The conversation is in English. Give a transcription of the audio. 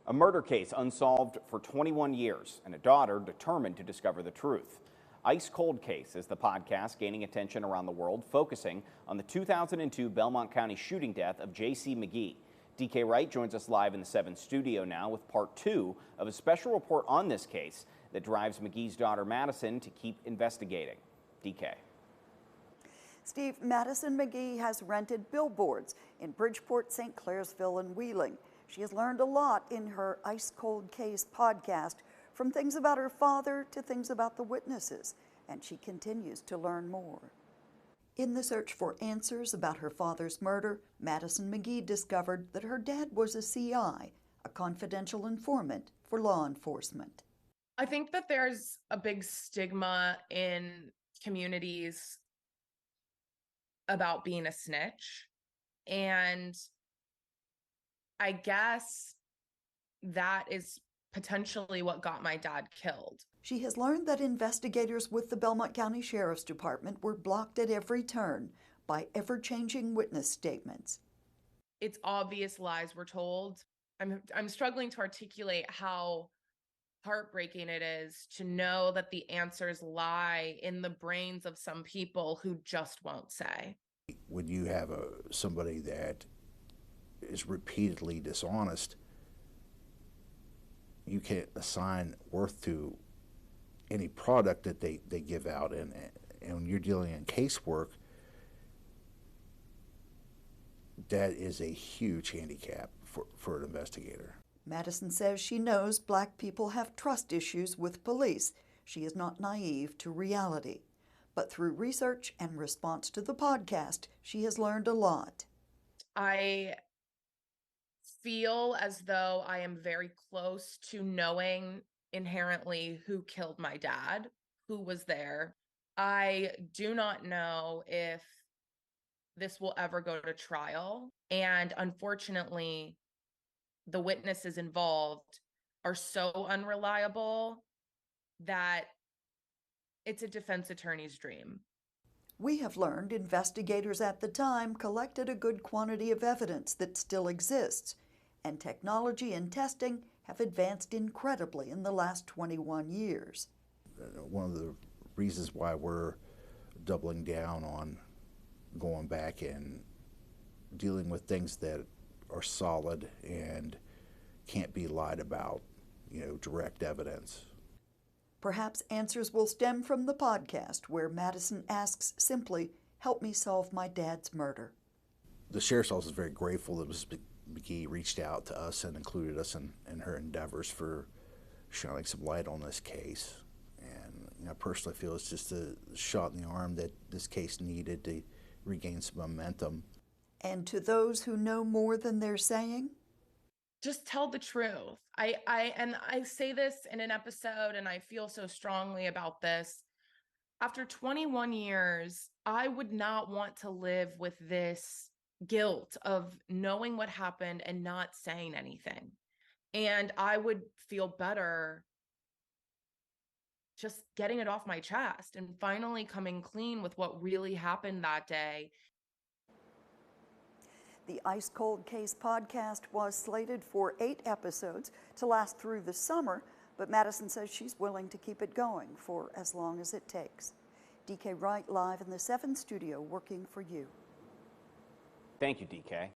A murder case unsolved for 21 years and a daughter determined to discover the truth. Ice Cold Case is the podcast gaining attention around the world, focusing on the 2002 Belmont County shooting death of J.C. McGee. DK Wright joins us live in the 7 studio now with part 2 of a special report on this case that drives McGee's daughter Madison to keep investigating. DK. Steve, Madison McGee has rented billboards in Bridgeport, St. Clairsville, and Wheeling. She has learned a lot in her Ice Cold Case podcast, from things about her father to things about the witnesses, and she continues to learn more. In the search for answers about her father's murder, Madison McGee discovered that her dad was a CI, a confidential informant for law enforcement. I think that there's a big stigma in communities about being a snitch, and I guess that is potentially what got my dad killed. She has learned that investigators with the Belmont County Sheriff's Department were blocked at every turn by ever-changing witness statements. It's obvious lies were told. I'm struggling to articulate how heartbreaking it is to know that the answers lie in the brains of some people who just won't say. When you have somebody that is repeatedly dishonest, you can't assign worth to any product that they give out, and when you're dealing in casework, that is a huge handicap for an investigator. Madison says she knows Black people have trust issues with police. She is not naive to reality. But through research and response to the podcast, she has learned a lot. I feel as though I am very close to knowing inherently who killed my dad, who was there. I do not know if this will ever go to trial. And unfortunately, the witnesses involved are so unreliable that it's a defense attorney's dream. We have learned investigators at the time collected a good quantity of evidence that still exists, and technology and testing have advanced incredibly in the last 21 years. One of the reasons why we're doubling down on going back and dealing with things that are solid and can't be lied about, direct evidence. Perhaps answers will stem from the podcast, where Madison asks simply, "Help me solve my dad's murder." The Sheriff's Office is very grateful that Ms. McGee reached out to us and included us in her endeavors for shining some light on this case. And I personally feel it's just a shot in the arm that this case needed to regain some momentum. And to those who know more than they're saying, just tell the truth. I say this in an episode, and I feel so strongly about this. After 21 years, I would not want to live with this guilt of knowing what happened and not saying anything. And I would feel better just getting it off my chest and finally coming clean with what really happened that day. The Ice Cold Case podcast was slated for 8 episodes to last through the summer, but Madison says she's willing to keep it going for as long as it takes. DK Wright live in the 7 studio working for you. Thank you, DK.